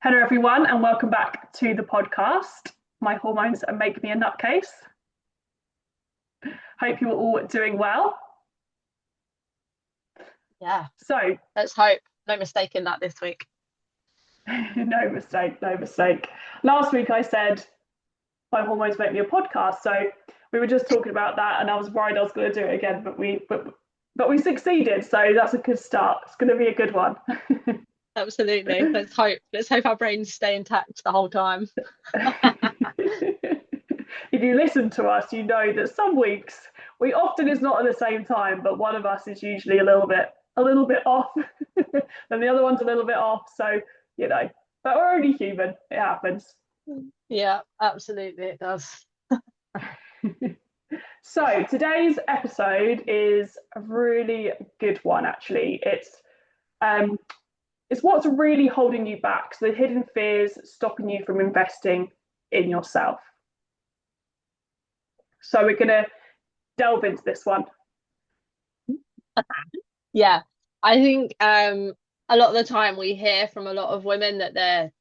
Hello, everyone, and welcome back to the podcast. My hormones make me a nutcase. Hope you're all doing well. Yeah, So, let's hope. No mistake in that this week. no mistake, no mistake. Last week I said my hormones make me a podcast. So we were just talking about that, and I was worried I was going to do it again, but we succeeded. So that's a good start. It's going to be a good one. Absolutely. Let's hope. Let's hope our brains stay intact the whole time. If you listen to us, you know that some weeks we often is not at the same time, but one of us is usually a little bit off, and the other one's a little bit off. So but we're only human. It happens. Yeah, absolutely. It does. So today's episode is a really good one. Actually, um, it's what's really holding you back. So the hidden fears stopping you from investing in yourself. So we're gonna delve into this one. Yeah. I think a lot of the time we hear from a lot of women that they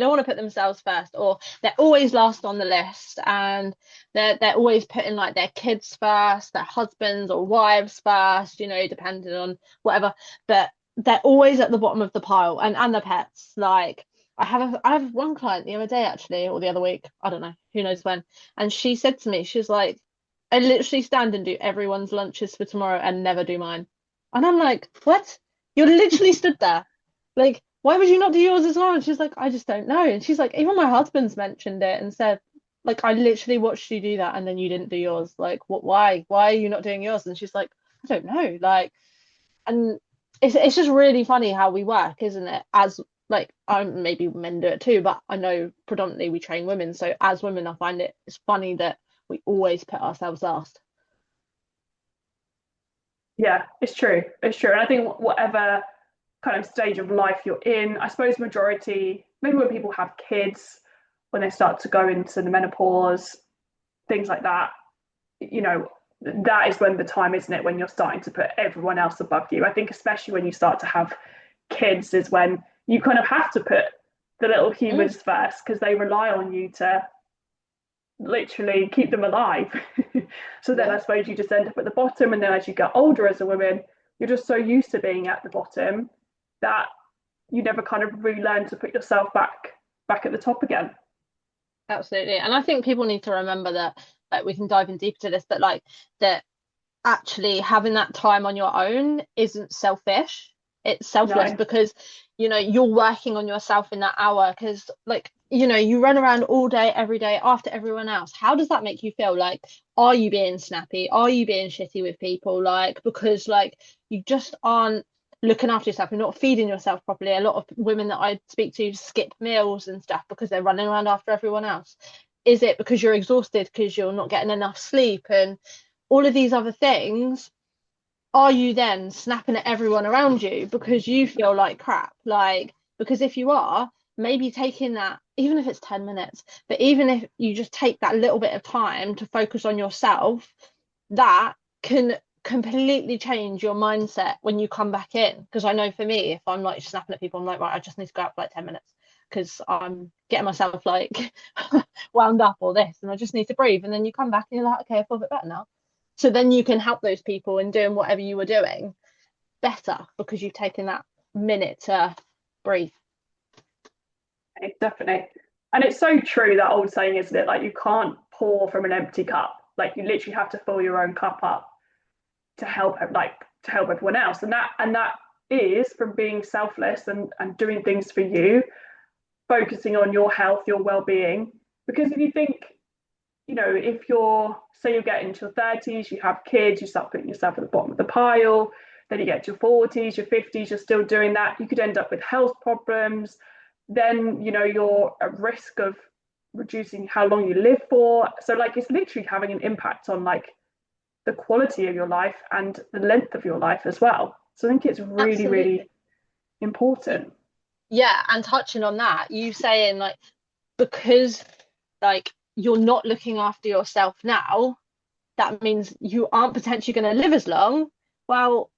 don't want to put themselves first, or they're always last on the list, and they're always putting like their kids first, their husbands or wives first, depending on whatever. But they're always at the bottom of the pile, and the pets. Like I have one client the other day actually, or the other week, I don't know, who knows when, and she said to me, she's like, I literally stand and do everyone's lunches for tomorrow and never do mine. And I'm like, what? You're literally stood there. Like, why would you not do yours as well? And she's like, I just don't know. And she's like, even my husband's mentioned it and said, like, I literally watched you do that and then you didn't do yours. Like, what, why? Why are you not doing yours? And she's like, I don't know. Like, and it's just really funny how we work, isn't it? As like, maybe men do it too, but I know predominantly we train women. So as women, I find it's funny that we always put ourselves last. Yeah, it's true. It's true. And I think whatever kind of stage of life you're in, I suppose majority, maybe when people have kids, when they start to go into the menopause, things like that, you know, that is when the time, isn't it, when you're starting to put everyone else above you. I think especially when you start to have kids is when you kind of have to put the little Mm, humans first because they rely on you to literally keep them alive. So then yeah. I suppose you just end up at the bottom, and then as you get older as a woman, you're just so used to being at the bottom that you never kind of relearn to put yourself back at the top again. Absolutely. And I think people need to remember that, like, we can dive in deeper to this, but like that actually having that time on your own isn't selfish. It's selfless No. because, you're working on yourself in that hour because, like, you run around all day, every day after everyone else. How does that make you feel? Like, are you being snappy? Are you being shitty with people? Like, because, like, you just aren't looking after yourself. You're not feeding yourself properly. A lot of women that I speak to skip meals and stuff because they're running around after everyone else. Is it because you're exhausted because you're not getting enough sleep and all of these other things? Are you then snapping at everyone around you because you feel like crap? Like, because if you are, maybe taking that, even if it's 10 minutes, but even if you just take that little bit of time to focus on yourself, that can completely change your mindset when you come back in. Because I know for me, if I'm like snapping at people, I'm like, right, I just need to go out for like 10 minutes because I'm getting myself like wound up or this, and I just need to breathe. And then you come back and you're like, okay, I feel a bit better now. So then you can help those people in doing whatever you were doing better because you've taken that minute to breathe. Definitely. And it's so true, that old saying, isn't it? Like, you can't pour from an empty cup. Like, you literally have to fill your own cup up to help, like, to help everyone else. And that is from being selfless and doing things for you, focusing on your health, your well-being. Because if you think, if you're, say you get into your 30s, you have kids, you start putting yourself at the bottom of the pile, then you get to your 40s, your 50s, you're still doing that, you could end up with health problems. Then, you're at risk of reducing how long you live for. So, like, it's literally having an impact on, like, the quality of your life and the length of your life as well. So I think it's really, really Absolutely. important. Yeah, and touching on that, you saying like because like you're not looking after yourself now, that means you aren't potentially going to live as long. Well,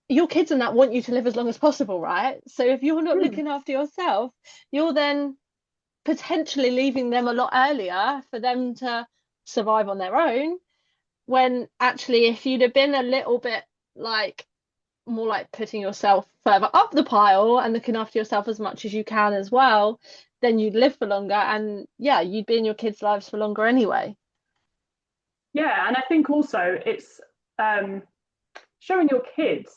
your kids and that want you to live as long as possible, right? So if you're not Hmm. looking after yourself, you're then potentially leaving them a lot earlier for them to survive on their own. When actually, if you'd have been a little bit like more like putting yourself further up the pile and looking after yourself as much as you can as well, then you'd live for longer and yeah, you'd be in your kids' lives for longer anyway. Yeah, and I think also it's um, showing your kids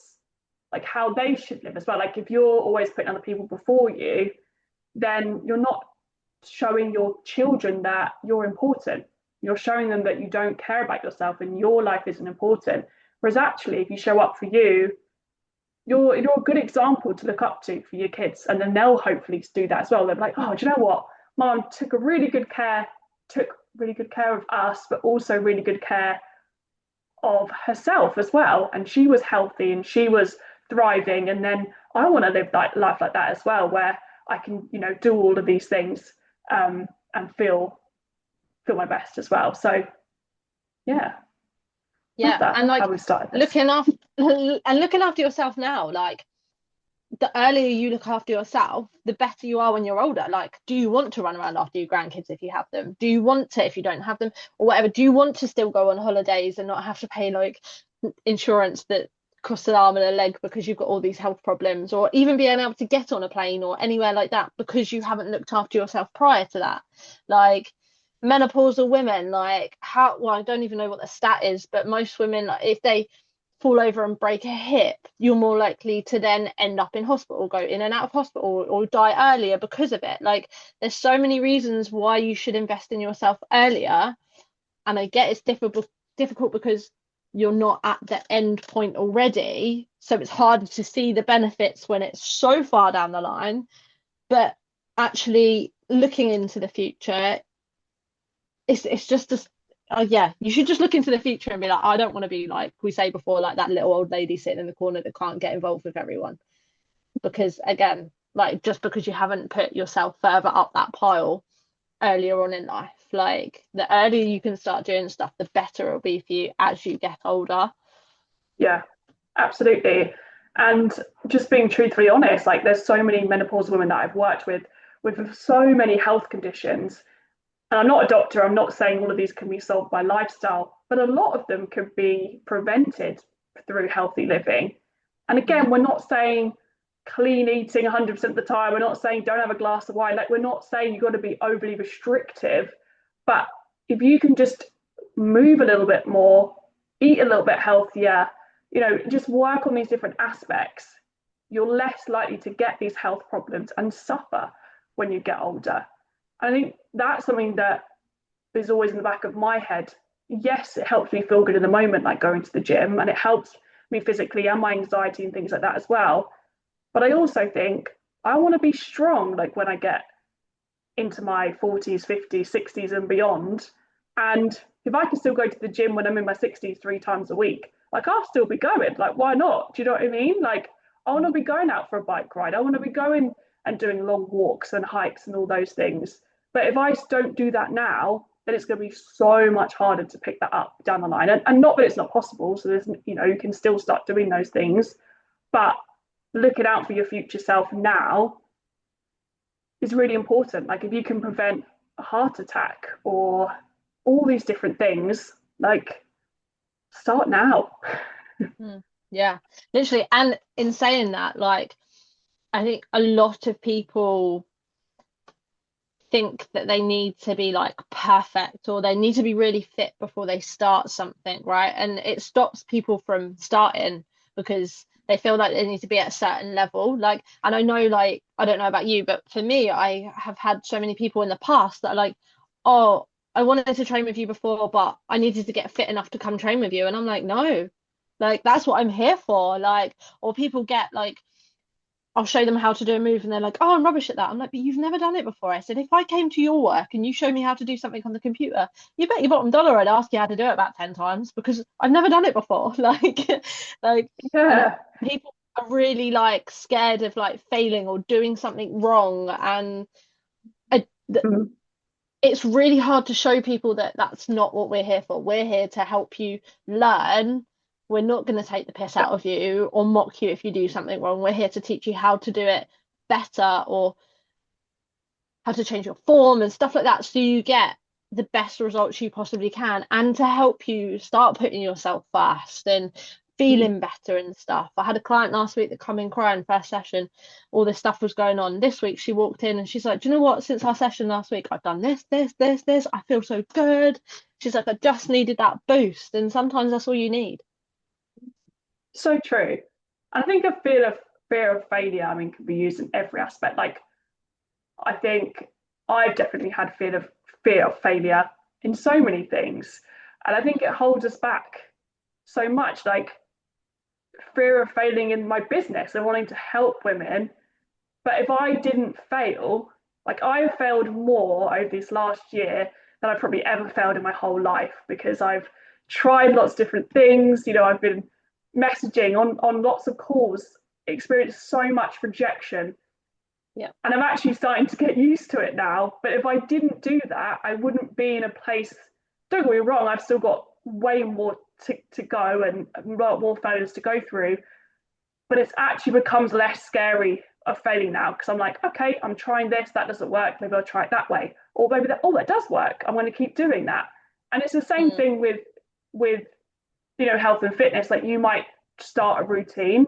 like how they should live as well. Like if you're always putting other people before you, then you're not showing your children that you're important. You're showing them that you don't care about yourself and your life isn't important. Whereas actually, if you show up for you, you're a good example to look up to for your kids, and then they'll hopefully do that as well. They're like, oh, do you know what? Mom took really good care of us, but also really good care of herself as well. And she was healthy and she was thriving. And then I want to live that life like that as well, where I can, do all of these things and feel my best as well. So yeah, love Yeah, that and how like we started this. looking after and looking after yourself now, like the earlier you look after yourself, the better you are when you're older. Like, do you want to run around after your grandkids if you have them? Do you want to, if you don't have them, or whatever? Do you want to still go on holidays and not have to pay like insurance that costs an arm and a leg because you've got all these health problems, or even being able to get on a plane or anywhere like that because you haven't looked after yourself prior to that? Like, menopausal women, like how, well, I don't even know what the stat is, but most women, like, if they fall over and break a hip, you're more likely to then end up in hospital, go in and out of hospital, or die earlier because of it. Like, there's so many reasons why you should invest in yourself earlier. And I get it's difficult because you're not at the end point already. So it's harder to see the benefits when it's so far down the line. But actually looking into the future, it's just a yeah, you should just look into the future and be like, I don't want to be like we say before, like that little old lady sitting in the corner that can't get involved with everyone. Because again, like just because you haven't put yourself further up that pile earlier on in life, like the earlier you can start doing stuff, the better it'll be for you as you get older. Yeah, absolutely. And just being truthfully honest, like there's so many menopausal women that I've worked with so many health conditions. And I'm not a doctor, I'm not saying all of these can be solved by lifestyle, but a lot of them could be prevented through healthy living. And Mm. again, we're not saying clean eating 100% of the time. We're not saying don't have a glass of wine. Like, we're not saying you've got to be overly restrictive. But if you can just move a little bit more, eat a little bit healthier, just work on these different aspects, you're less likely to get these health problems and suffer when you get older. I think that's something that is always in the back of my head. Yes, it helps me feel good in the moment, like going to the gym, and it helps me physically and my anxiety and things like that as well. But I also think I want to be strong, like when I get into my 40s, 50s, 60s, and beyond. And if I can still go to the gym when I'm in my 60s 3 times a week, like I'll still be going. Like, why not? Do you know what I mean? Like, I want to be going out for a bike ride. I want to be going and doing long walks and hikes and all those things. But if I don't do that now, then it's going to be so much harder to pick that up down the line. And not that it's not possible. So there's, you can still start doing those things. But looking out for your future self now is really important. Like if you can prevent a heart attack or all these different things, like start now. Mm. Yeah, literally. And in saying that, like, I think a lot of people think that they need to be like perfect or they need to be really fit before they start something, right? And it stops people from starting because they feel like they need to be at a certain level. Like, and I know, like, I don't know about you, but for me, I have had so many people in the past that are like, oh, I wanted to train with you before, but I needed to get fit enough to come train with you. And I'm like, no, like, that's what I'm here for. Like, or people get like, I'll show them how to do a move and they're like, oh, I'm rubbish at that. I'm like, but you've never done it before. I said, if I came to your work and you showed me how to do something on the computer, you bet your bottom dollar I'd ask you how to do it about 10 times because I've never done it before. Like, and Yeah. people are really like scared of like failing or doing something wrong. And I, Mm. it's really hard to show people that that's not what we're here for. We're here to help you learn we're not going to take the piss Yeah. out of you or mock you if you do something wrong. We're here to teach you how to do it better, or how to change your form and stuff like that, so you get the best results you possibly can, and to help you start putting yourself first and Mm. feeling better and stuff. I had a client last week that come in crying first session. All this stuff was going on. This week she walked in and she's like, do you know what? Since our session last week, I've done this. I feel so good. She's like, I just needed that boost. And sometimes that's all you need. So true. I think a fear of failure, I mean, can be used in every aspect. Like, I think I've definitely had fear of failure in so many things. And I think it holds us back so much. Like, fear of failing in my business and wanting to help women. But if I didn't fail, like, I have failed more over this last year than I probably ever failed in my whole life, because I've tried lots of different things. I've been messaging on lots of calls, experienced so much rejection. Yeah. And I'm actually starting to get used to it now. But if I didn't do that, I wouldn't be in a place. Don't get me wrong, I've still got way more to go and more failures to go through. But it's actually becomes less scary of failing now, because I'm like, okay, I'm trying this, that doesn't work, maybe I'll try it that way. Or maybe that does work. I'm going to keep doing that. And it's the same Mm. thing with health and fitness. Like, you might start a routine,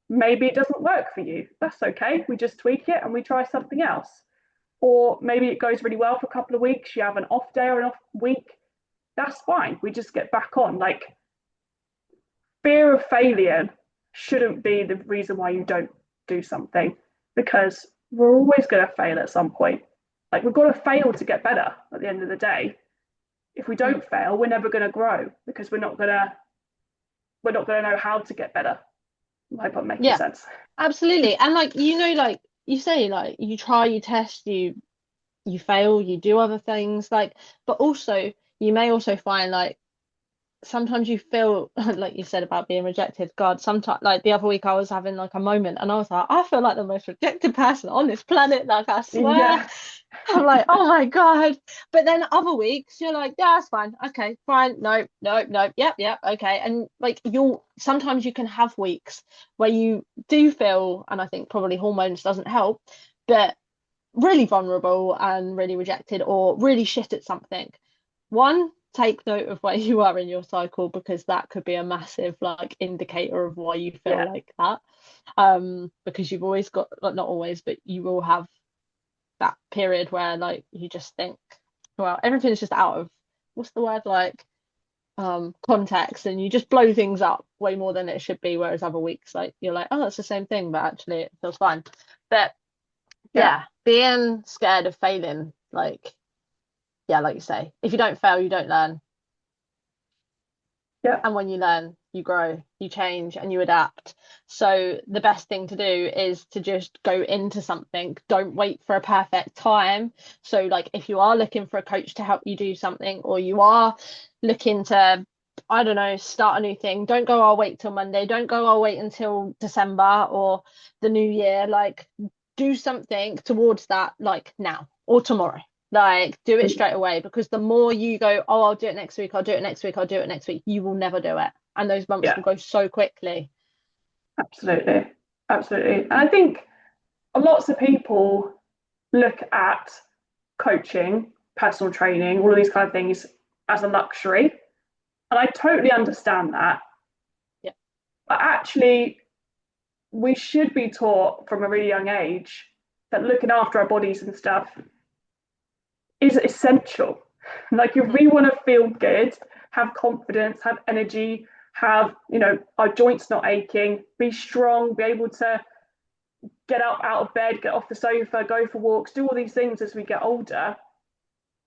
maybe it doesn't work for you. That's okay. We just tweak it and we try something else. Or maybe it goes really well for a couple of weeks, you have an off day or an off week. That's fine. We just get back on. Like, fear of failure shouldn't be the reason why you don't do something, because we're always going to fail at some point. Like, we've got to fail to get better at the end of the day. If we Mm. don't fail, we're never going to grow, because we're not going to know how to get better. I hope I'm making Yeah, sense. absolutely. And like, like you say, like you try, you test, you fail, you do other things, like, but also you may also find like sometimes you feel like you said about being rejected. God, sometimes like the other week I was having like a moment and I was like, I feel like the most rejected person on this planet. Like, I swear. Yeah, I'm like, oh my God. But then other weeks you're like, yeah, it's fine. Okay, fine. No, no, no. Yep, okay. And like you'll sometimes you can have weeks where you do feel, and I think probably hormones doesn't help, but really vulnerable and really rejected or really shit at something. One, take note of where you are in your cycle, because that could be a massive like indicator of why you feel yeah, like that. Because you've always got, like, not always, but you will have that period where like you just think, well, everything's just out of, what's the word, like context, and you just blow things up way more than it should be, whereas other weeks like you're like, oh, it's the same thing, but actually it feels fine. But yeah, yeah, being scared of failing, like, yeah, like you say, if you don't fail, you don't learn. yeah, And when you learn, you grow, you change, and you adapt. So the best thing to do is to just go into something. Don't wait for a perfect time. So, like, if you are looking for a coach to help you do something, or you are looking to, I don't know, start a new thing, don't go, I'll wait till Monday. Don't go, I'll wait until December or the new year. Like, do something towards that, like now or tomorrow. Like, do it straight away, because the more you go, oh, I'll do it next week, I'll do it next week, I'll do it next week, you will never do it. And those months yeah. will go so quickly. Absolutely, absolutely. And I think lots of people look at coaching, personal training, all of these kind of things as a luxury, and I totally understand that. Yeah. But actually, we should be taught from a really young age that looking after our bodies and stuff is essential. Like, if Mhm. we want to feel good, have confidence, have energy, have, our joints not aching, be strong, be able to get up out of bed, get off the sofa, go for walks, do all these things as we get older.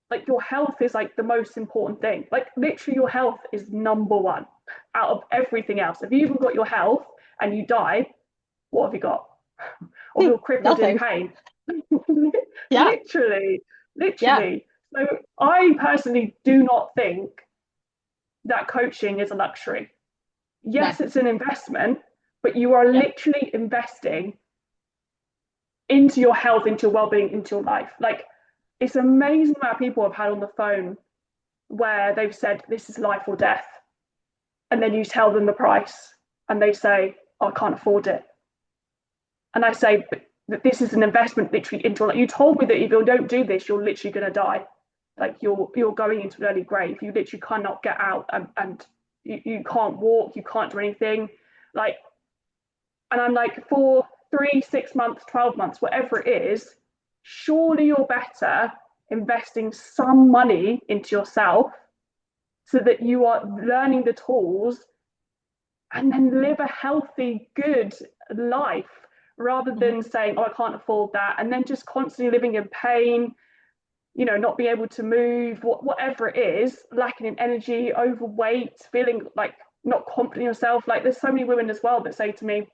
Like, your health is like the most important thing. Like, literally, your health is number one out of everything else. If you even got your health and you die, what have you got? Or you're crippled in Nothing. pain. Yeah. Literally, Yeah. literally. So I personally do not think that coaching is a luxury. No. Yes, it's an investment, but you are Yeah. literally investing into your health, into your well-being, into your life. Like, it's amazing amount of people I've had on the phone where they've said this is life or death, and then you tell them the price and they say, oh, I can't afford it. And I say, but this is an investment literally into, like, you told me that if you don't do this, you're literally going to die. Like you're going into an early grave. You literally cannot get out, and you can't walk, you can't do anything. Like, and I'm like, for 3, 6 months, 12 months, whatever it is, surely you're better investing some money into yourself so that you are learning the tools and then live a healthy, good life rather Mhm. than saying, oh, I can't afford that. And then just constantly living in pain, not being able to move, whatever it is, lacking in energy, overweight, feeling like not confident in yourself. Like, there's so many women as well that say to me,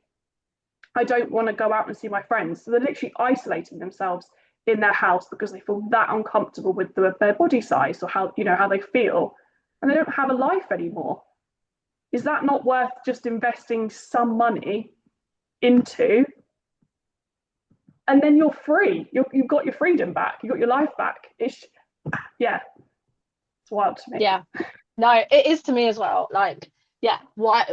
I don't want to go out and see my friends. So they're literally isolating themselves in their house because they feel that uncomfortable with their body size or how they feel, and they don't have a life anymore. Is that not worth just investing some money into? And then you're free. You've got your freedom back. You've got your life back. Yeah, it's wild to me. Yeah. No, it is to me as well. Like, yeah, why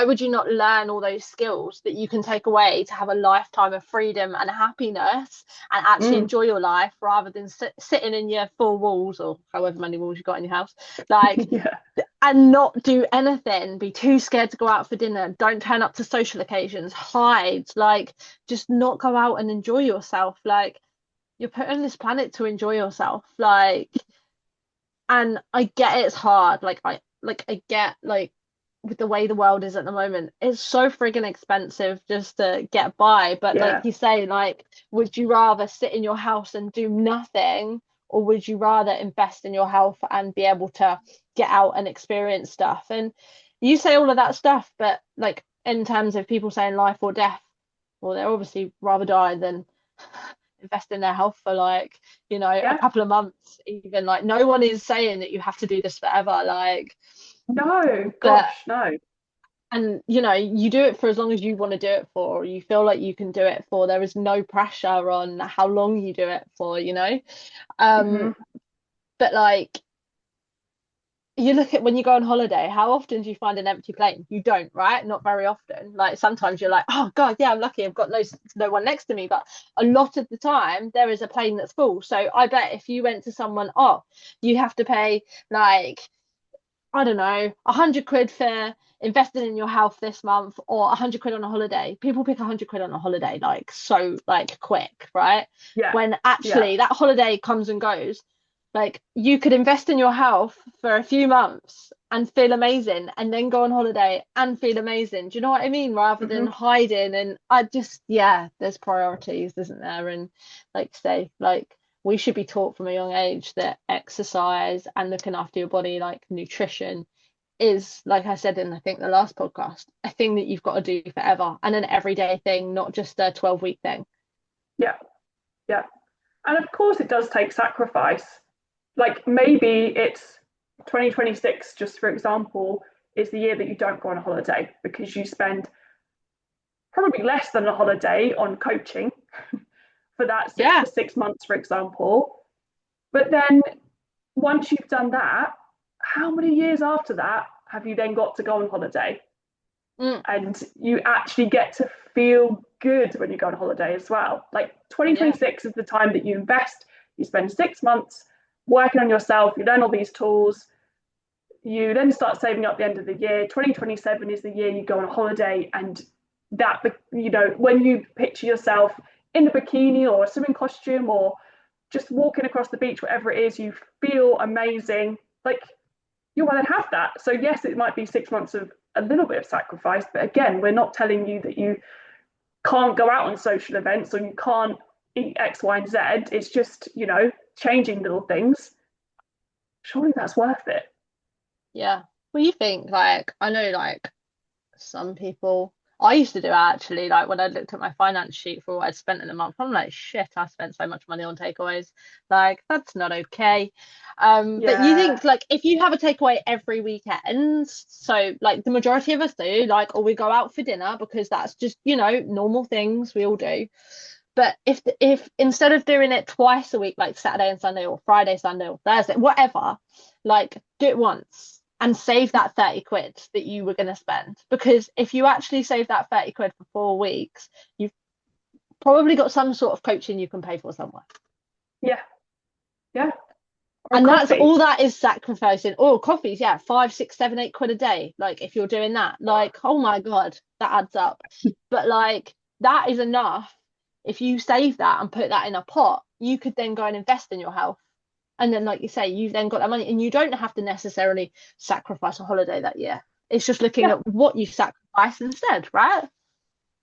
would you not learn all those skills that you can take away to have a lifetime of freedom and happiness and actually Mm. enjoy your life rather than sitting in your four walls or however many walls you got in your house, like, Yeah. and not do anything, be too scared to go out for dinner, don't turn up to social occasions, hide, like, just not go out and enjoy yourself. Like, you're put on this planet to enjoy yourself. Like, and I get it's hard. I get, like, with the way the world is at the moment, it's so friggin' expensive just to get by. But like Yeah. you say, like, would you rather sit in your house and do nothing, or would you rather invest in your health and be able to get out and experience stuff? And you say all of that stuff, but like, in terms of people saying life or death, well, they're obviously rather die than invest in their health for, like, a Yeah. couple of months. Even, like, no one is saying that you have to do this forever, like, No, but, gosh, no. and you do it for as long as you want to do it for, or you feel like you can do it for. There is no pressure on how long you do it for. um Hmm. but like, you look at when you go on holiday, how often do you find an empty plane? You don't, right? Not very often. Like, sometimes you're like, oh God, yeah, I'm lucky, I've got no one next to me. But a lot of the time there is a plane that's full. So I bet if you went to someone, oh, you have to pay, like, I don't know, 100 quid for investing in your health this month, or 100 quid on a holiday. People pick 100 quid on a holiday, like, so, like, quick, right? Yeah. When Yeah. actually that holiday comes and goes. Like, you could invest in your health for a few months and feel amazing, and then go on holiday and feel amazing. Do you know what I mean? Rather than Hmm. hiding. And I just, yeah, there's priorities, isn't there? And, like, say, like, we should be taught from a young age that exercise and looking after your body, like nutrition, is, like I said in, I think, the last podcast, a thing that you've got to do forever, and an everyday thing, not just a 12-week thing. Yeah. Yeah. And of course, it does take sacrifice. Like, maybe it's 2026, just for example, is the year that you don't go on a holiday because you spend probably less than a holiday on coaching for that six Yeah. for 6 months, for example. But then once you've done that, how many years after that have you then got to go on holiday? Mm, And you actually get to feel good when you go on holiday as well. Like, yeah. 2026 is the time that you invest, you spend 6 months working on yourself, you learn all these tools, you then start saving up at the end of the year. 2027 is the year you go on a holiday, and that, when you picture yourself in a bikini or a swimming costume or just walking across the beach, whatever it is, you feel amazing. Like, you want to have that. So yes, it might be 6 months of a little bit of sacrifice, but again, we're not telling you that you can't go out on social events or you can't eat X, Y, and Z. It's just, changing little things. Surely that's worth it. Yeah. Well, you think, like, I know, like, some people, I used to do it actually, like, when I looked at my finance sheet for what I'd spent in a month, I'm like, shit, I spent so much money on takeaways. Like, that's not okay. But you Yeah. think, like, if you have a takeaway every weekend, so, like, the majority of us do, like, or we go out for dinner because that's just, normal things we all do. But if instead of doing it twice a week, like Saturday and Sunday, or Friday, Sunday, or Thursday, whatever, like, do it once and save that 30 quid that you were going to spend. Because if you actually save that 30 quid for 4 weeks, you've probably got some sort of coaching you can pay for somewhere. Yeah. Yeah. Or And that's coffee. all that is sacrificing. Oh, coffees, yeah, 5, 6, 7, 8 quid a day. Like if you're doing that, like, oh my God, that adds up. But like that is enough. If you save that and put that in a pot, you could then go and invest in your health. And then, like you say, you've then got that money, and you don't have to necessarily sacrifice a holiday that year. It's just looking Yeah. at what you sacrifice instead, right?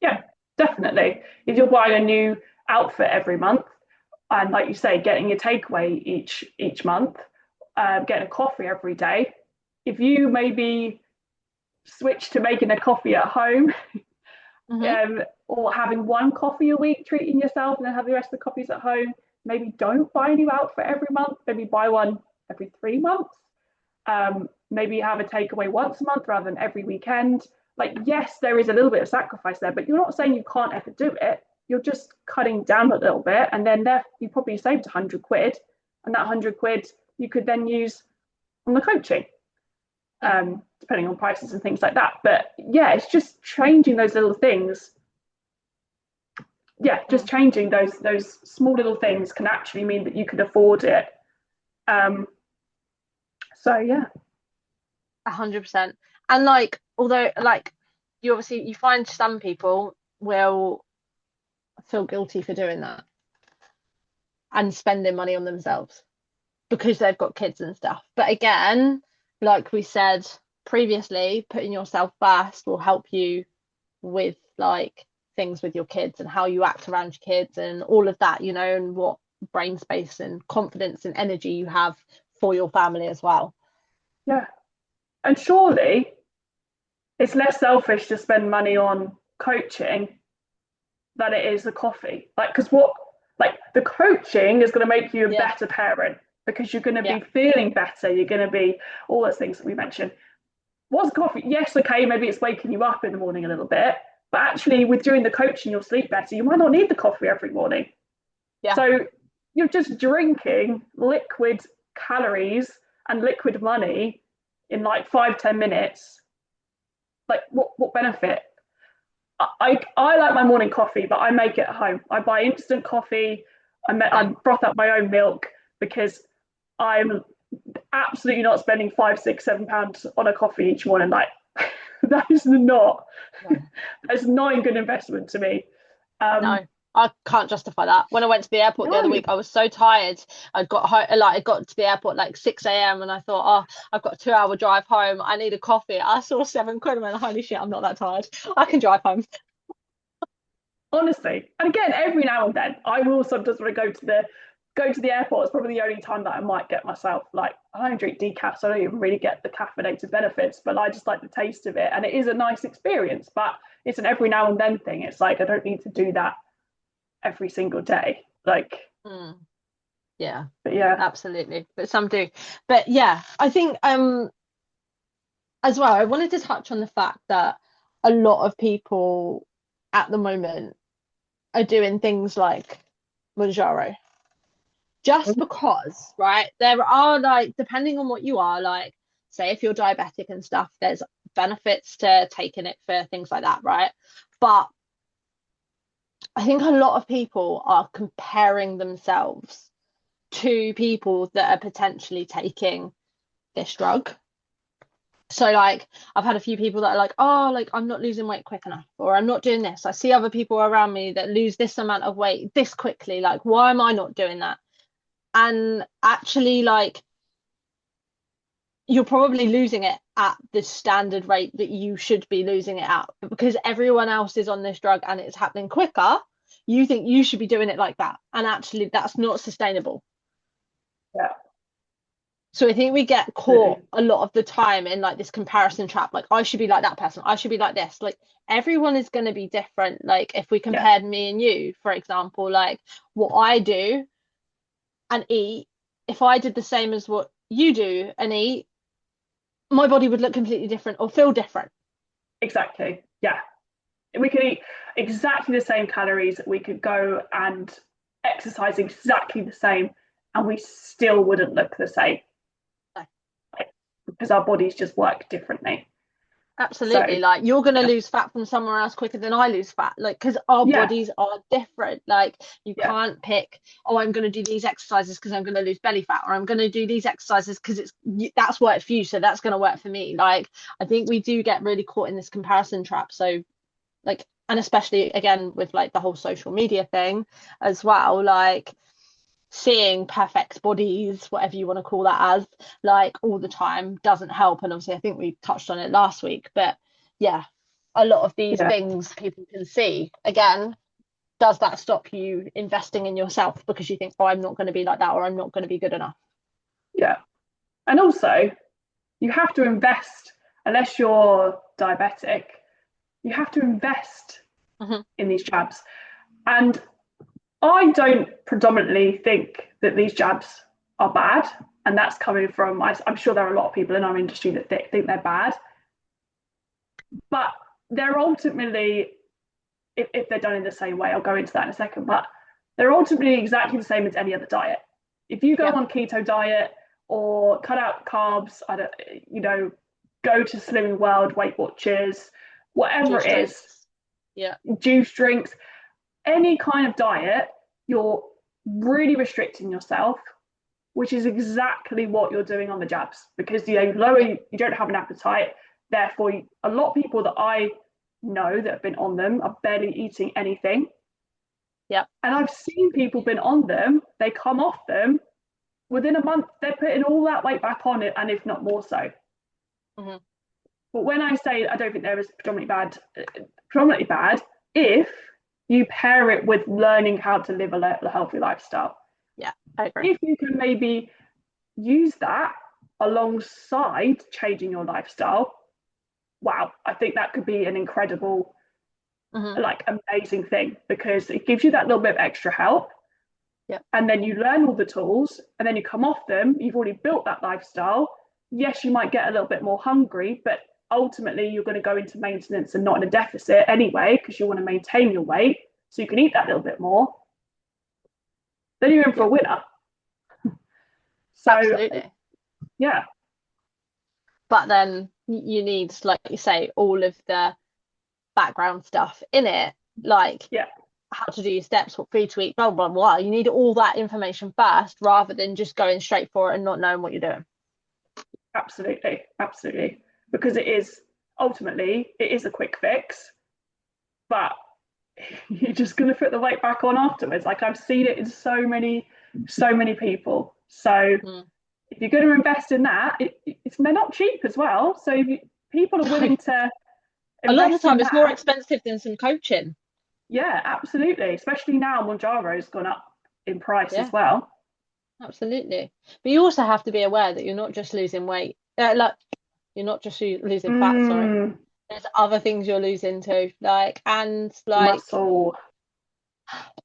Yeah, definitely. If you're buying a new outfit every month, and like you say, getting your takeaway each month, getting a coffee every day, if you maybe switch to making a coffee at home, Mm-hmm. or having one coffee a week, treating yourself, and then have the rest of the coffees at home. Maybe don't buy a new outfit every month. Maybe buy one every 3 months. Maybe have a takeaway once a month rather than every weekend. Like, yes, there is a little bit of sacrifice there, but you're not saying you can't ever do it. You're just cutting down a little bit, and then there you probably saved 100 quid, and that 100 quid you could then use on the coaching, Yeah. depending on prices and things like that. But yeah, it's just changing those little things. Yeah, just Mm. changing those small little things can actually mean that you can afford it. Um, so yeah, 100%. And like, although like you obviously you find some people will feel guilty for doing that and spending money on themselves because they've got kids and stuff. But again, like we said previously, putting yourself first will help you with like things with your kids and how you act around your kids and all of that, and what brain space and confidence and energy you have for your family as well. yeah, and surely it's less selfish to spend money on coaching than it is the coffee. Like, because like the coaching is going to make you a Yeah, better parent because you're going to yeah, be feeling better. You're going to be all those things that we mentioned. What's coffee? Yes, okay, maybe it's waking you up in the morning a little bit, but actually, with doing the coaching, you'll sleep better. You might not need the coffee every morning. yeah. So you're just drinking liquid calories and liquid money in like 5-10 minutes. Like, what benefit? I like my morning coffee, but I make it at home. I buy instant coffee. I Same. froth up my own milk because I'm absolutely not spending 5, 6, 7 pounds on a coffee each morning. Like, that is not No. that's not a good investment to me. No, I can't justify that. When I went to the airport the other No, week, I was so tired. I got to the airport like 6 a.m. and I thought, oh, I've got a 2 hour drive home. I need a coffee. I saw 7 quid and went, holy shit, I'm not that tired. I can drive home. honestly. And again, every now and then, I will sometimes want to go to the airport. It's probably the only time that I might get myself like I don't drink decaf, so I don't even really get the caffeinated benefits, but I just like the taste of it, and it is a nice experience. But it's an every now and then thing. It's like I don't need to do that every single day. Like, Mm, yeah, but yeah, absolutely. But some do. But yeah, I think as well, I wanted to touch on the fact that a lot of people at the moment are doing things like Manjaro. Just because, right? There are like, depending on what you are, like, say if you're diabetic and stuff, there's benefits to taking it for things like that, right? But I think a lot of people are comparing themselves to people that are potentially taking this drug. So like I've had a few people that are like, oh, like I'm not losing weight quick enough, or I'm not doing this. I see other people around me that lose this amount of weight this quickly. Like, why am I not doing that? And actually, like, you're probably losing it at the standard rate that you should be losing it at. But because everyone else is on this drug and it's happening quicker, you think you should be doing it like that. And actually, that's not sustainable. yeah, So I think we get caught absolutely. a lot of the time in like this comparison trap. Like, I should be like that person. I should be like this. Like, everyone is going to be different. Like, if we Yeah, compared me and you, for example, like what I do and eat, if I did the same as what you do and eat, my body would look completely different or feel different. exactly. Yeah, we could eat exactly the same calories. We could go and exercise exactly the same, and we still wouldn't look the same. No. because our bodies just work differently. So Absolutely. Like you're going to yeah, lose fat from somewhere else quicker than I lose fat. Like, because our yeah, bodies are different. Like, you yeah, can't pick, oh, I'm going to do these exercises because I'm going to lose belly fat, or I'm going to do these exercises because that's worked for you. So that's going to work for me. Like, I think we do get really caught in this comparison trap. So, like, and especially again with like the whole social media thing as well, like, seeing perfect bodies, whatever you want to call that as, like all the time doesn't help. And obviously, I think we touched on it last week, but yeah, a lot of these yeah, things people can see. Again, does that stop you investing in yourself because you think, oh, I'm not going to be like that, or I'm not going to be good enough? yeah. And also, you have to invest, unless you're diabetic, you have to invest Hmm. in these jabs. And I don't predominantly think that these jabs are bad. And that's coming from, I'm sure there are a lot of people in our industry that think they're bad. But they're ultimately, if they're done in the same way, I'll go into that in a second, but they're ultimately exactly the same as any other diet. If you go Yeah, on keto diet or cut out carbs, I don't, you know, go to Slimming World, Weight Watchers, whatever juice it is, drinks. Yeah, juice drinks, any kind of diet, you're really restricting yourself, which is exactly what you're doing on the jabs because yeah, you don't have an appetite. Therefore, a lot of people that I know that have been on them are barely eating anything. yeah. And I've seen people been on them, they come off them within a month, they're putting all that weight back on it, and if not more so. Hmm. But when I say I don't think there is predominantly bad if you pair it with learning how to live a healthy lifestyle. Yeah, I agree. If you can maybe use that alongside changing your lifestyle, wow, I think that could be an incredible, Hmm. like amazing thing because it gives you that little bit of extra help. Yeah, And then you learn all the tools and then you come off them, you've already built that lifestyle. Yes, you might get a little bit more hungry, but ultimately you're going to go into maintenance and not in a deficit anyway because you want to maintain your weight so you can eat that little bit more. Then you're in for yeah, a winner. So absolutely. yeah, But then you need, like you say, all of the background stuff in it, like yeah, how to do your steps, what food to eat, blah, blah, blah. You need all that information first rather than just going straight for it and not knowing what you're doing. absolutely, absolutely. Because it is a quick fix, but you're just going to put the weight back on afterwards. Like I've seen it in so many people. So Mm. if you're going to invest in that, they're not cheap as well. So people are willing to A lot of the invest in time, it's more that, expensive than some coaching. yeah, absolutely. Especially now, Monjaro's gone up in price as Yeah, well. absolutely. But you also have to be aware that you're not just losing weight. Like you're not just losing fat, sorry. Mm, There's other things you're losing too. Like, and like, muscle,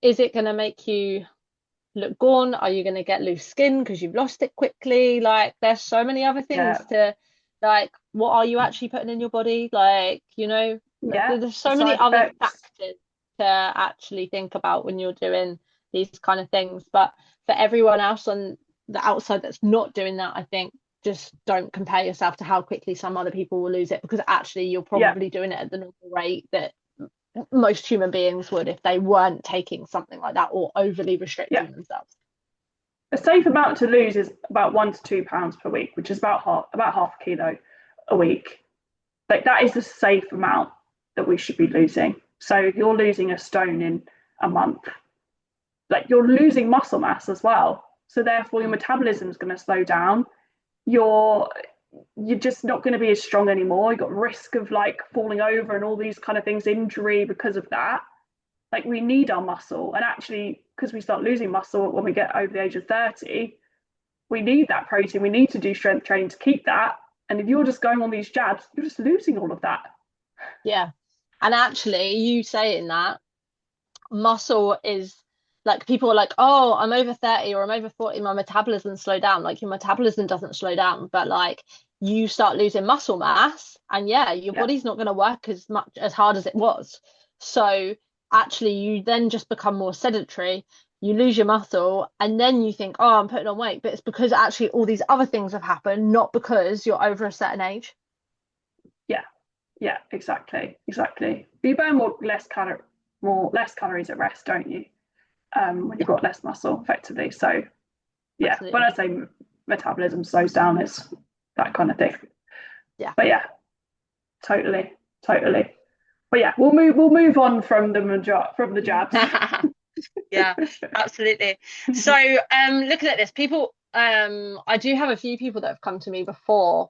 is it going to make you look gone? Are you going to get loose skin because you've lost it quickly? Like, there's so many other yeah, things to, like, what are you actually putting in your body? Like, yeah, there's the so many side other effects, factors to actually think about when you're doing these kind of things. But for everyone else on the outside that's not doing that, I think just don't compare yourself to how quickly some other people will lose it because actually you're yeah, probably doing it at the normal rate that most human beings would if they weren't taking something like that or overly yeah. restricting themselves. A safe amount to lose is about 1 to 2 pounds per week, which is about half a kilo a week. Like that is the safe amount that we should be losing. So if you're losing a stone in a month, like you're losing muscle mass as well. So therefore your Mm. metabolism is going to slow down. You're you're just not going to be as strong anymore. You've got risk of like falling over and all these kind of things, injury because of that. Like we need our muscle. And actually, because we start losing muscle when we get over the age of 30, we need that protein. We need to do strength training to keep that. And if you're just going on these jabs, you're just losing all of that. Yeah. And actually, you saying that muscle is like people are like, oh, I'm over 30 or I'm over 40, my metabolism slow down. Like your metabolism doesn't slow down, but like you start losing muscle mass, and yeah, your Yeah. body's not going to work as much as hard as it was. So actually, you then just become more sedentary. you lose your muscle, and then you think, oh, I'm putting on weight, but it's because actually all these other things have happened, not because you're over a certain age. Yeah, yeah, exactly. But you burn more less calories at rest, don't you? When you've Yeah, got less muscle, effectively. So yeah, when absolutely. I say metabolism slows down, it's that kind of thing. Yeah. But yeah, totally. But yeah, we'll move on from from the jabs. Yeah, absolutely. So, looking at this, people, I do have a few people that have come to me before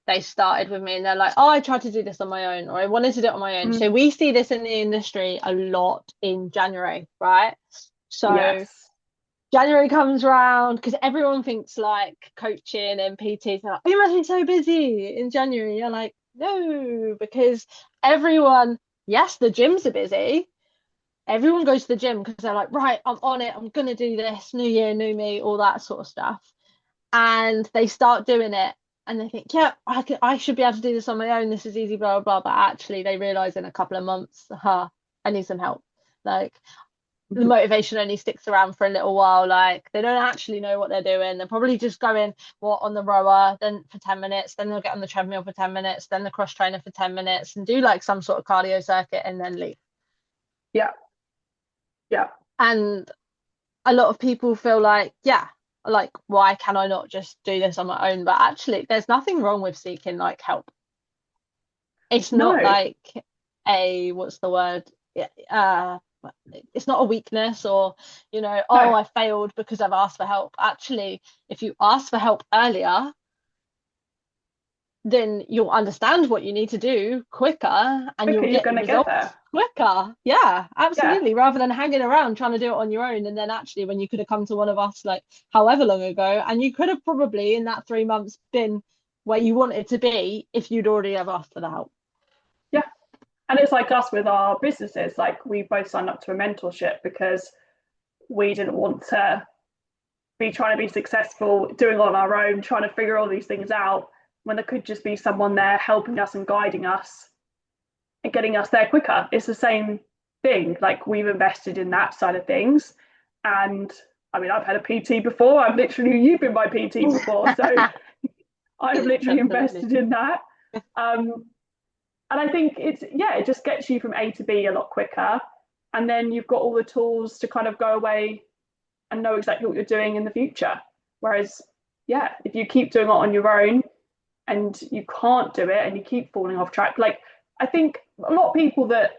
they started with me, and they're like, "Oh, I tried to do this on my own, or I wanted to do it on my own." Mm, So we see this in the industry a lot in January, right? So yes. January comes around because everyone thinks like coaching and PTs are like, "Oh, you must be so busy in January." You're like, no, because everyone, yes, the gyms are busy, everyone goes to the gym because they're like, right, I'm on it. I'm gonna do this. New year, new me, all that sort of stuff. And they start doing it, and they think, yeah, I should be able to do this on my own. This is easy, blah blah blah. But actually, they realize in a couple of months, I need some help. Like the motivation only sticks around for a little while. Like they don't actually know what they're doing. They're probably just going on the rower, then for 10 minutes, then they'll get on the treadmill for 10 minutes, then the cross trainer for 10 minutes, and do like some sort of cardio circuit and then leave. Yeah, yeah. And a lot of people feel like, yeah, like why can I not just do this on my own? But actually, there's nothing wrong with seeking like help. It's not No, like a what's the word? Yeah, it's not a weakness or, oh, no. I failed because I've asked for help. Actually, if you ask for help earlier, then you'll understand what you need to do quicker and you'll Okay, you're get gonna get results there. quicker. Yeah, Yeah, absolutely. Rather than hanging around trying to do it on your own. And then actually, when you could have come to one of us like however long ago, and you could have probably in that 3 months been where you wanted to be if you'd already have asked for the help. yeah. And it's like us with our businesses. Like we both signed up to a mentorship because we didn't want to be trying to be successful doing it on our own, trying to figure all these things out when there could just be someone there helping us and guiding us and getting us there quicker. It's the same thing. Like we've invested in that side of things. And I mean, I've had a PT before. You've been my PT before. So I've literally Absolutely. invested in that. Um, and I think it just gets you from A to B a lot quicker. And then you've got all the tools to kind of go away and know exactly what you're doing in the future. Whereas, yeah, if you keep doing it on your own and you can't do it and you keep falling off track, like I think a lot of people that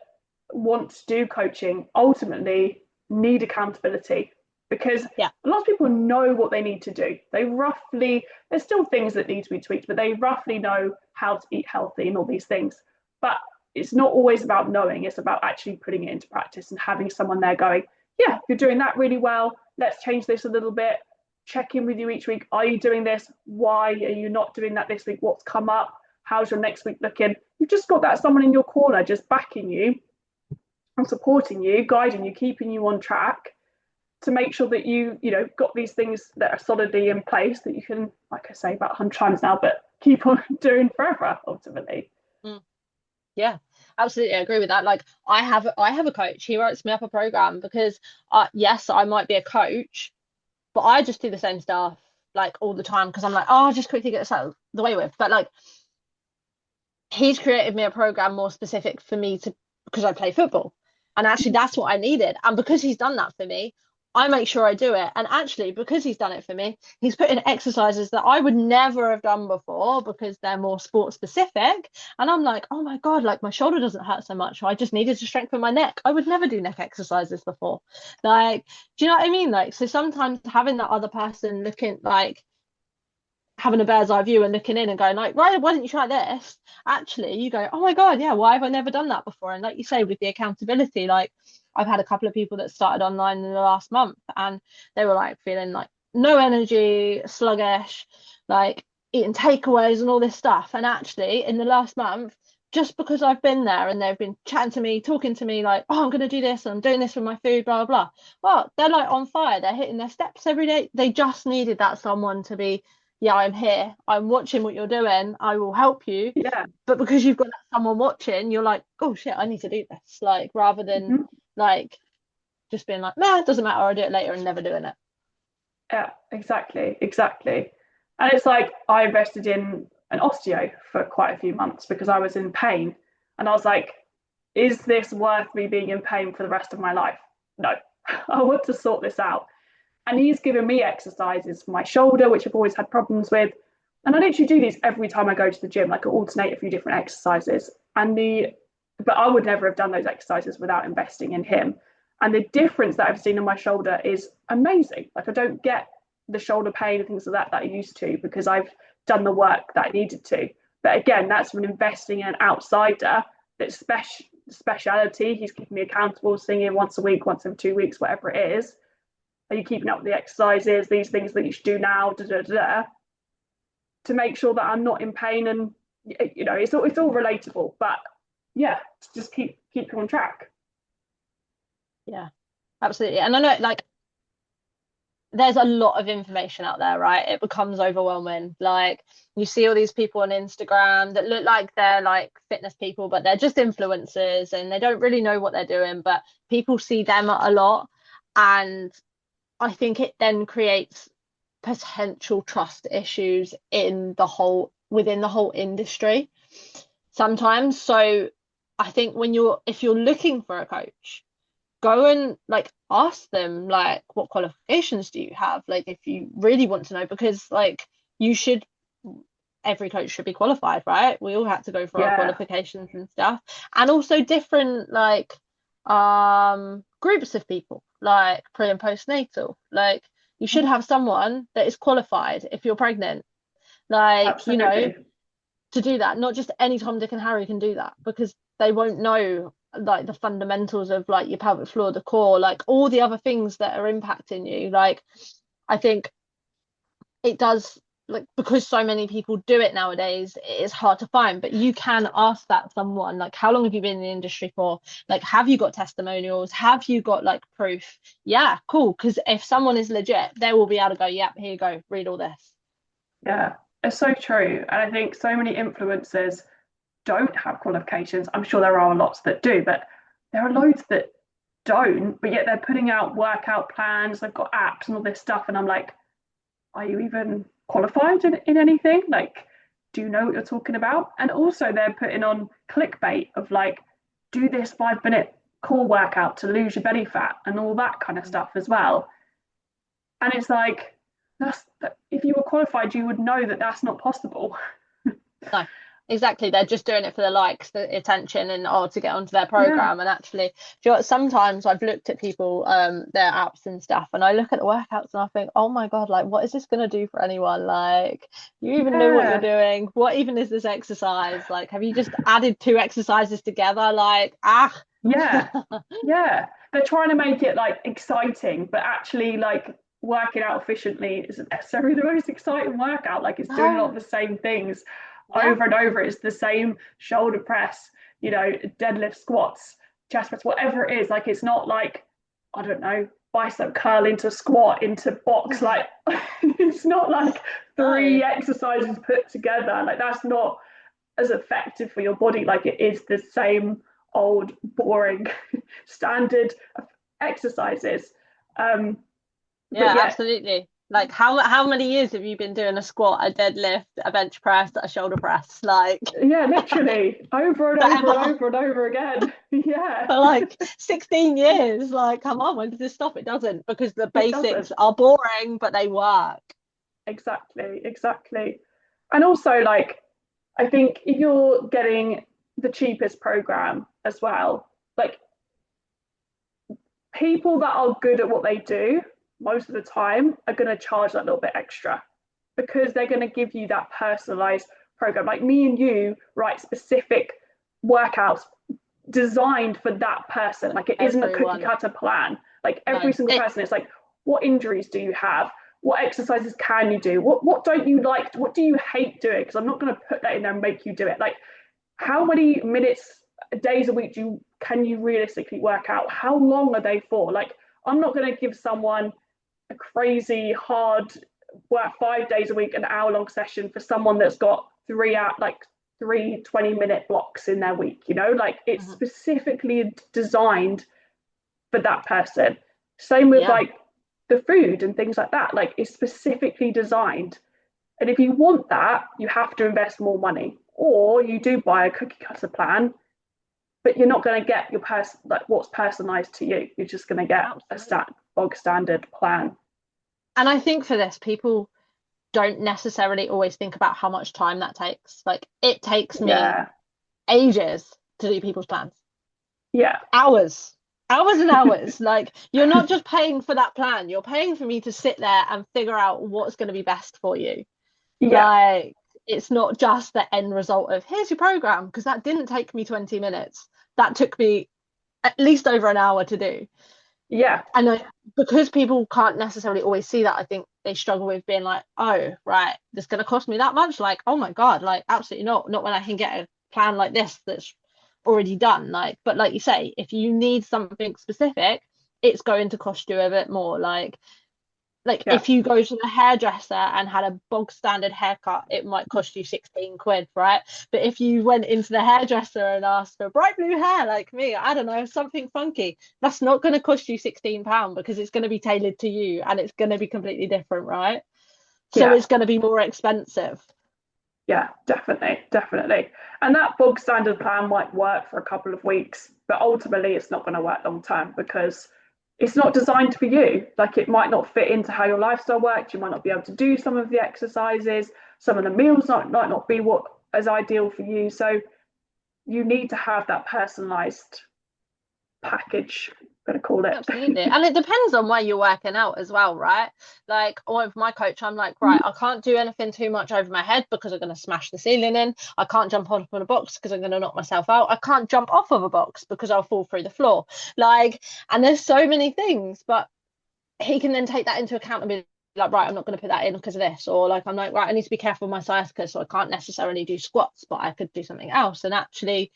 want to do coaching ultimately need accountability because Yeah. a lot of people know what they need to do. There's still things that need to be tweaked, but they roughly know how to eat healthy and all these things. But it's not always about knowing, it's about actually putting it into practice and having someone there going, yeah, you're doing that really well. Let's change this a little bit. Check in with you each week. Are you doing this? Why are you not doing that this week? What's come up? How's your next week looking? You've just got that someone in your corner just backing you and supporting you, guiding you, keeping you on track to make sure that you got these things that are solidly in place that you can, like I say about 100 times now, but keep on doing forever ultimately. Mm. Yeah, absolutely. I agree with that. Like I have a coach. He writes me up a program because yes, I might be a coach, but I just do the same stuff like all the time because I'm like, oh, I'll just quickly get this out of the way with. But like he's created me a program more specific for me to because I play football. And actually that's what I needed. And because he's done that for me, I make sure I do it. And actually, because he's done it for me, he's put in exercises that I would never have done before because they're more sport specific. And I'm like, oh my God, like my shoulder doesn't hurt so much. I just needed to strengthen my neck. I would never do neck exercises before. Like, do you know what I mean? Like, so sometimes having that other person looking like having a bird's eye view and looking in and going like, right, why didn't you try this? Actually, you go, oh my God, yeah, why have I never done that before? And like you say, with the accountability, like I've had a couple of people that started online in the last month and they were like feeling like no energy, sluggish, like eating takeaways and all this stuff. And actually, in the last month, just because I've been there and they've been chatting to me, talking to me like, oh, I'm going to do this, I'm doing this with my food, blah, blah, blah. Well, they're like on fire. They're hitting their steps every day. They just needed that someone to be yeah, I'm here. I'm watching what you're doing. I will help you. Yeah. But because you've got someone watching, you're like, oh shit, I need to do this. Like rather than Mm-hmm. like just being like, nah, it doesn't matter, I'll do it later, and never doing it. Yeah, exactly. And it's like I invested in an osteo for quite a few months because I was in pain. And I was like, is this worth me being in pain for the rest of my life? No, I want to sort this out. And he's given me exercises for my shoulder, which I've always had problems with. And I literally do these every time I go to the gym, like I alternate a few different exercises. But I would never have done those exercises without investing in him. And the difference that I've seen on my shoulder is amazing. Like I don't get the shoulder pain and things like that I used to because I've done the work that I needed to. But again, that's from investing in an outsider that's speciality. He's keeping me accountable, singing once a week, once every 2 weeks, whatever it is. Are you keeping up with the exercises, these things that you should do now, to make sure that I'm not in pain? And it's all relatable. But yeah, just keep you on track. Yeah, absolutely. And I know like there's a lot of information out there, right? It becomes overwhelming. Like you see all these people on Instagram that look like they're like fitness people, but they're just influencers and they don't really know what they're doing, but people see them a lot. And I think it then creates potential trust issues within the whole industry sometimes. So I think if you're looking for a coach, go and like ask them like what qualifications do you have, like if you really want to know, because like every coach should be qualified, right? We all had to go for our qualifications and stuff. And also different like groups of people, like pre and postnatal, like you should have someone that is qualified if you're pregnant, like Absolutely. to do that. Not just any Tom, Dick and Harry can do that, because they won't know like the fundamentals of like your pelvic floor, the core, like all the other things that are impacting you. Like I think it does, like because so many people do it nowadays, it is hard to find, but you can ask that someone, like how long have you been in the industry for, like have you got testimonials, have you got like proof? Yeah, cool, because if someone is legit, they will be able to go, yep, here you go, read all this. Yeah, it's so true. And I think so many influencers don't have qualifications. I'm sure there are lots that do, but there are loads that don't, but yet they're putting out workout plans, they've got apps and all this stuff. And I'm like, are you even qualified in anything? Like, do you know what you're talking about? And also they're putting on clickbait of like, do this 5 minute core workout to lose your belly fat and all that kind of stuff as well. And it's like, if you were qualified, you would know that that's not possible. No, exactly. They're just doing it for the likes, the attention, and to get onto their Yeah, program. And actually, do you know what, sometimes I've looked at people, their apps and stuff, and I look at the workouts and I think, oh my God, like what is this gonna do for anyone? Like, you even know what you're yeah, doing? What even is this exercise? Like, have you just added two exercises together? Like, yeah, yeah. They're trying to make it like exciting, but actually, like working out efficiently isn't necessarily the most exciting workout. Like it's doing a lot no, of the same things yeah. over and over. It's the same shoulder press, deadlift, squats, chest press, whatever it is. Like it's not like, I don't know, bicep curl into squat into box. Like it's not like No. three exercises put together. Like that's not as effective for your body. Like it is the same old boring standard exercises. But Yeah, yeah, absolutely. Like how many years have you been doing a squat, a deadlift, a bench press, a shoulder press? Like yeah, literally over and over and forever. over and over again. Yeah, For like 16 years. Like, come on, when does this stop? It doesn't, because the it basics doesn't. are boring, but they work. Exactly. And also, like, I think if you're getting the cheapest program as well, like people that are good at what they do most of the time are going to charge that little bit extra because they're going to give you that personalized program. Like me and you write specific workouts designed for that person. Like it isn't a cookie Everyone. cutter plan. Like every No. single person, it's like, what injuries do you have? What exercises can you do? What don't you like? What do you hate doing? Because I'm not going to put that in there and make you do it. Like, how many minutes, days a week can you realistically work out? How long are they for? Like, I'm not going to give someone a crazy hard work 5 days a week, an hour-long session for someone that's got three 20-minute blocks in their week. Like it's Mhm. specifically designed for that person. Same with Yeah. like the food and things like that. Like it's specifically designed. And if you want that, you have to invest more money. Or you do buy a cookie cutter plan, but you're not going to get your like what's personalized to you. You're just going to get a Absolutely. bog standard plan. And I think for this, people don't necessarily always think about how much time that takes. Like it takes me Yeah. ages to do people's plans. Yeah. Hours. Hours and hours. Like you're not just paying for that plan, you're paying for me to sit there and figure out what's going to be best for you. Yeah. Like it's not just the end result of here's your program, because that didn't take me 20 minutes. That took me at least over an hour to do. Yeah. And because people can't necessarily always see that, I think they struggle with being like, oh, right, this going to cost me that much? Like, oh my God, like absolutely not. Not when I can get a plan like this that's already done. Like, but like you say, if you need something specific, it's going to cost you a bit more. Like Yeah. if you go to the hairdresser and had a bog standard haircut, it might cost you 16 quid, right? But if you went into the hairdresser and asked for bright blue hair like me, I don't know, something funky, that's not going to cost you £16 because it's going to be tailored to you and it's going to be completely different, right? So Yeah. it's going to be more expensive. Yeah, definitely, definitely. And that bog standard plan might work for a couple of weeks, but ultimately it's not going to work long term because it's not designed for you. Like it might not fit into how your lifestyle works. You might not be able to do some of the exercises. Some of the meals might not be what is ideal for you. So you need to have that personalized package, I'm going to call it. Absolutely. And it depends on where you're working out as well, right? Like with my coach, I'm like, right, I can't do anything too much over my head because I'm going to smash the ceiling in. I can't jump on a box because I'm going to knock myself out. I can't jump off of a box because I'll fall through the floor. Like, and there's so many things, but he can then take that into account and be like, right, I'm not going to put that in because of this. Or like, I'm like, right, I need to be careful with my sciatica, so I can't necessarily do squats, but I could do something else. And actually,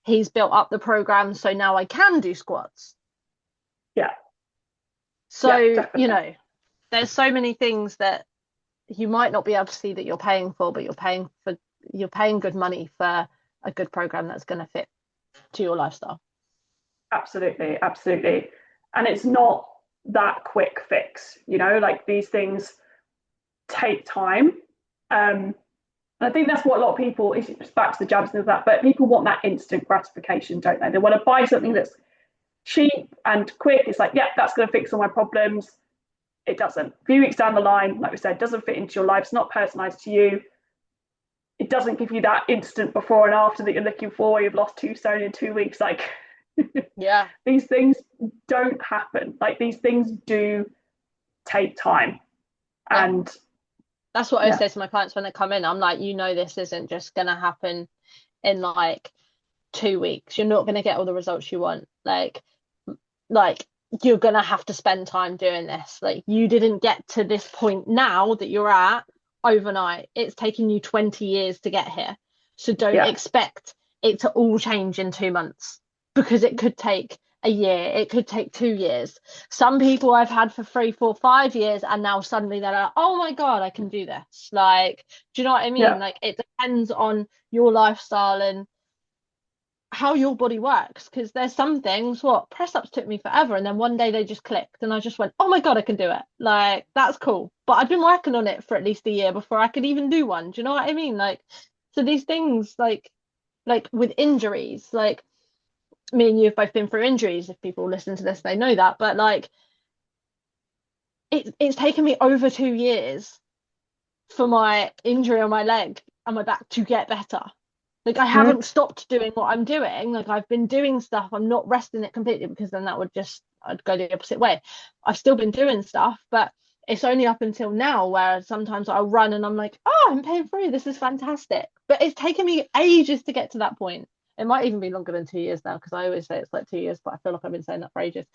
he's built up the program so now I can do squats. Yeah, So, yeah, definitely. there's so many things that you might not be able to see that you're paying for, but you're paying good money for a good program that's going to fit to your lifestyle. Absolutely, absolutely. And it's not that quick fix, like these things take time. And I think that's what a lot of people, it's back to the jabs and that, but people want that instant gratification, don't they? They want to buy something that's cheap and quick. It's like, yeah, that's going to fix all my problems. It doesn't. A few weeks down the line, like we said, doesn't fit into your life. It's not personalized to you. It doesn't give you that instant before and after that you're looking for. You've lost 2 stone in 2 weeks. Like Yeah. these things don't happen. Like these things do take time. Yeah. And That's what I yeah, say to my clients when they come in. I'm like, this isn't just going to happen in like 2 weeks. You're not going to get all the results you want. Like you're going to have to spend time doing this. Like you didn't get to this point now that you're at overnight. It's taken you 20 years to get here. So don't yeah, expect it to all change in 2 months because it could take a year, it could take 2 years. Some people I've had for 3, 4, 5 years, and now suddenly they're like, oh my God, I can do this. Like, do you know what I mean? yeah, Like, it depends on your lifestyle and how your body works. Because there's some things, what press ups took me forever, and then one day they just clicked, and I just went, oh my God, I can do it. Like, that's cool. But I've been working on it for at least a year before I could even do one. Do you know what I mean? Like, so these things, like with injuries, like me and you have both been through injuries. If people listen to this, they know that. But like, it's taken me over 2 years for my injury on my leg and my back to get better. Like, I mm, haven't stopped doing what I'm doing. Like, I've been doing stuff. I'm not resting it completely because then I'd go the opposite way. I've still been doing stuff, but it's only up until now where sometimes I'll run and I'm like, oh, I'm pain free. This is fantastic. But it's taken me ages to get to that point. It might even be longer than 2 years now because I always say it's like 2 years, but I feel like I've been saying that for ages.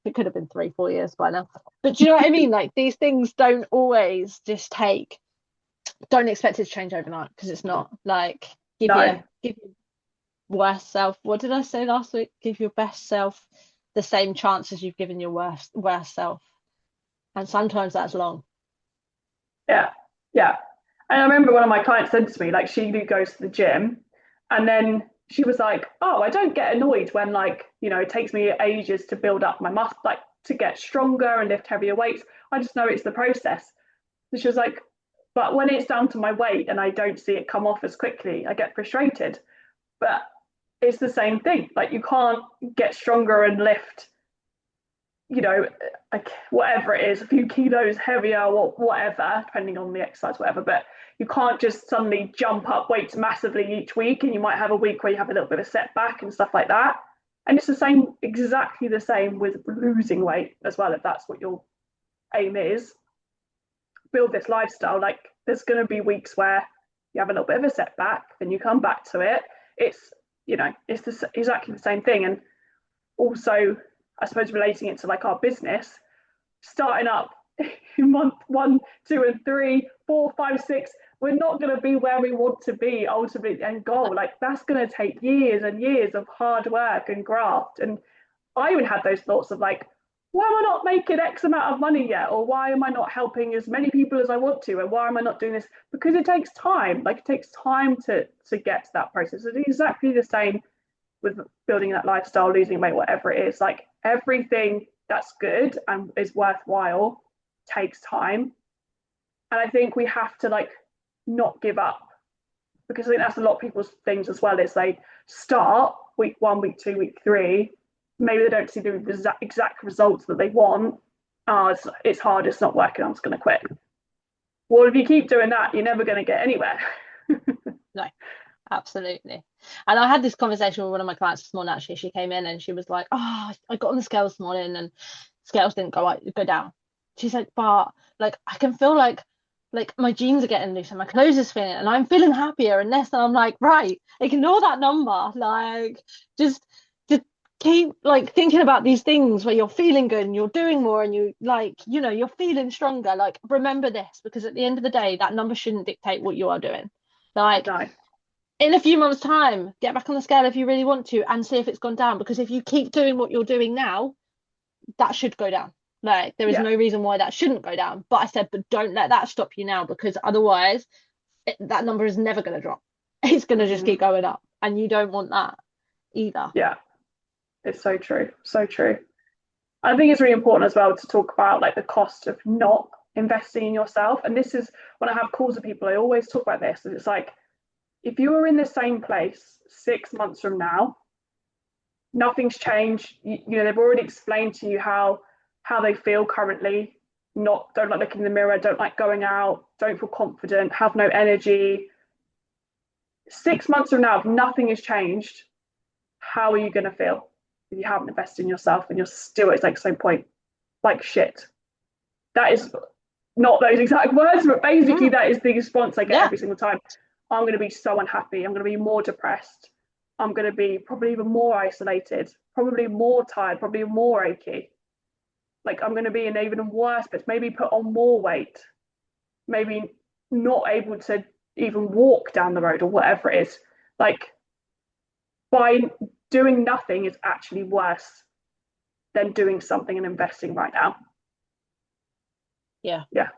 It could have been 3, 4 years by now. But do you know what I mean? Like these things don't always just take, don't expect it to change overnight because it's not. Like no, give your worst self, what did I say last week? Give your best self the same chance as you've given your worst self. And sometimes that's long. yeah, yeah. And I remember one of my clients said to me, like, she goes to the gym and then she was like, oh, I don't get annoyed when, like, it takes me ages to build up my muscle, like to get stronger and lift heavier weights. I just know it's the process. And she was like, but when it's down to my weight and I don't see it come off as quickly, I get frustrated. But it's the same thing. Like, you can't get stronger and lift, like whatever it is, a few kilos heavier or whatever, depending on the exercise, whatever. But you can't just suddenly jump up weights massively each week, and you might have a week where you have a little bit of setback and stuff like that. And it's the same, exactly the same with losing weight as well, if that's what your aim is. Build this lifestyle. Like, there's going to be weeks where you have a little bit of a setback, then you come back to it. It's exactly the same thing. And also, I suppose, relating it to like our business, starting up in month 1, 2, and 3, 4, 5, 6, we're not going to be where we want to be ultimately end goal. Like, that's going to take years and years of hard work and graft. And I even had those thoughts of like, why am I not making X amount of money yet? Or why am I not helping as many people as I want to? And why am I not doing this? Because it takes time. Like, it takes time to get to that process. It's exactly the same with building that lifestyle, losing weight, whatever it is. Like, everything that's good and is worthwhile takes time. And I think we have to like not give up, because I think that's a lot of people's things as well, is they start week 1, week 2, week 3, maybe they don't see the exact results that they want. It's hard, it's not working, I'm just going to quit. Well, if you keep doing that, you're never going to get anywhere. No, absolutely. And I had this conversation with one of my clients this morning. Actually, she came in and she was like, oh, I got on the scale this morning and scales didn't go down. She's like, but like I can feel like my jeans are getting loose and my clothes is fitting and I'm feeling happier and this. And I'm like, right, ignore that number. Like, just keep like thinking about these things where you're feeling good and you're doing more and you like, you're feeling stronger. Like, remember this, because at the end of the day, that number shouldn't dictate what you are doing. Like, No. in a few months' time, get back on the scale if you really want to and see if it's gone down. Because if you keep doing what you're doing now, that should go down. Like, there is Yeah. no reason why that shouldn't go down. But I said, but don't let that stop you now, because otherwise that number is never going to drop. It's going to just keep going up. And you don't want that either. Yeah. It's so true. So true. I think it's really important as well to talk about like the cost of not investing in yourself. And this is when I have calls with people, I always talk about this. And it's like, if you are in the same place 6 months from now, nothing's changed. They've already explained to you how they feel currently. Don't like looking in the mirror, don't like going out, don't feel confident, have no energy. 6 months from now, if nothing has changed, how are you going to feel if you haven't invested in yourself and you're still at the same point? Like shit. That is not those exact words, but basically that is the response I get every single time. I'm going to be so unhappy. I'm going to be more depressed. I'm going to be probably even more isolated, probably more tired, probably more achy. Like, I'm going to be in even worse, but maybe put on more weight, maybe not able to even walk down the road or whatever it is. Like, by doing nothing is actually worse than doing something and investing right now. Yeah. Yeah.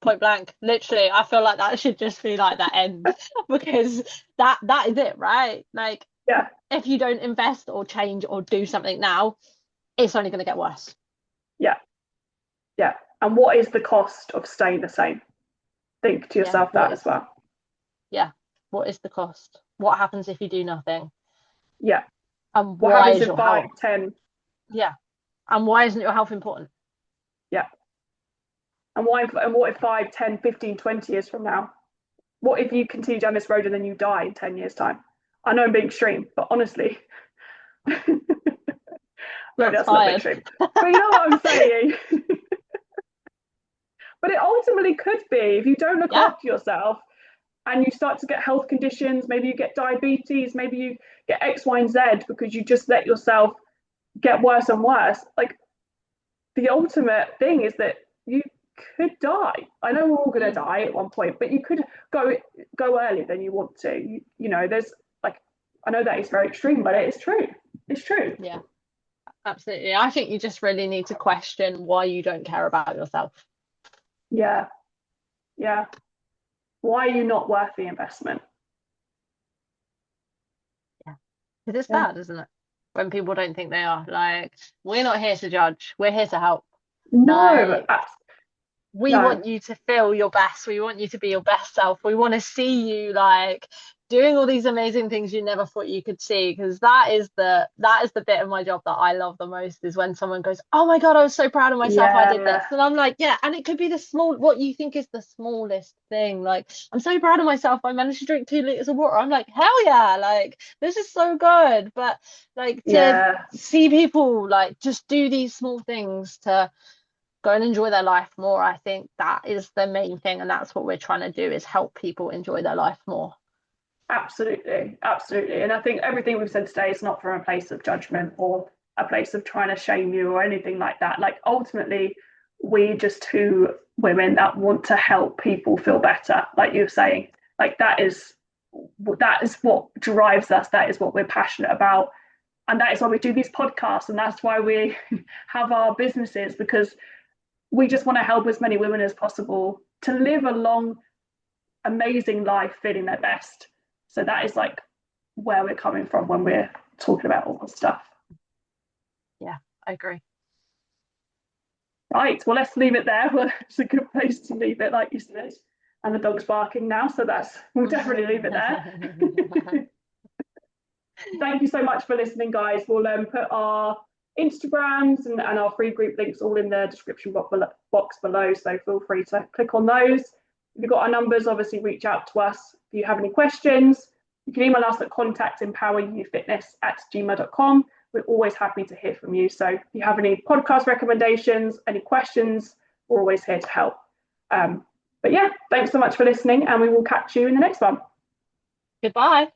Point blank. Literally, I feel like that should just be like that end because that is it, right? Like, yeah, if you don't invest or change or do something now, it's only going to get worse. Yeah. Yeah. And what is the cost of staying the same? Think to yourself that as well. Yeah. What is the cost? What happens if you do nothing? Yeah. And what why happens is in your 5, health? 10? Yeah. And why isn't your health important? Yeah. And what if 5, 10, 15, 20 years from now? What if you continue down this road and then you die in 10 years' time? I know I'm being extreme, but honestly, maybe that's a little bit extreme. But you know what I'm saying? But it ultimately could be, if you don't look after yourself and you start to get health conditions, maybe you get diabetes, maybe you get X, Y, and Z because you just let yourself get worse and worse. Like, the ultimate thing is that you could die. I know we're all going to die at one point, but you could go earlier than you want to. There's like, I know that is very extreme, but it is true. It's true. Yeah, absolutely. I think you just really need to question why you don't care about yourself. Yeah. Yeah. Why are you not worth the investment? Because it's Yeah. bad, isn't it? When people don't think they are. Like, we're not here to judge. We're here to help. No, Like, we no. want you to feel your best. We want you to be your best self. We want to see you like doing all these amazing things you never thought you could see. Because that is the bit of my job that I love the most is when someone goes, "Oh my God, I was so proud of myself. I did Yeah, this." And I'm like, "Yeah." And it could be the small, what you think is the smallest thing. Like, I'm so proud of myself. I managed to drink 2 liters of water. I'm like, hell yeah! Like, this is so good. But like to yeah, see people like just do these small things to go and enjoy their life more. I think that is the main thing, and that's what we're trying to do is help people enjoy their life more. absolutely, absolutely. And I think everything we've said today is not from a place of judgment or a place of trying to shame you or anything like that. Like ultimately, we're just two women that want to help people feel better, like you're saying. Like that is what drives us. That is what we're passionate about. And that is why we do these podcasts, and that's why we have our businesses, because we just want to help as many women as possible to live a long, amazing life feeling their best. So that is like where we're coming from when we're talking about all this stuff. Yeah, I agree. Right. Well, let's leave it there. Well, it's a good place to leave it, like you said. And the dog's barking now, so we'll definitely leave it there. Thank you so much for listening, guys. We'll put our Instagrams and our free group links all in the description box below. So feel free to click on those. If you've got our numbers, obviously reach out to us if you have any questions. You can email us at contact@empoweryouFitness@gmail.com. We're always happy to hear from you. So if you have any podcast recommendations, any questions, we're always here to help. But yeah, thanks so much for listening, and we will catch you in the next one. Goodbye.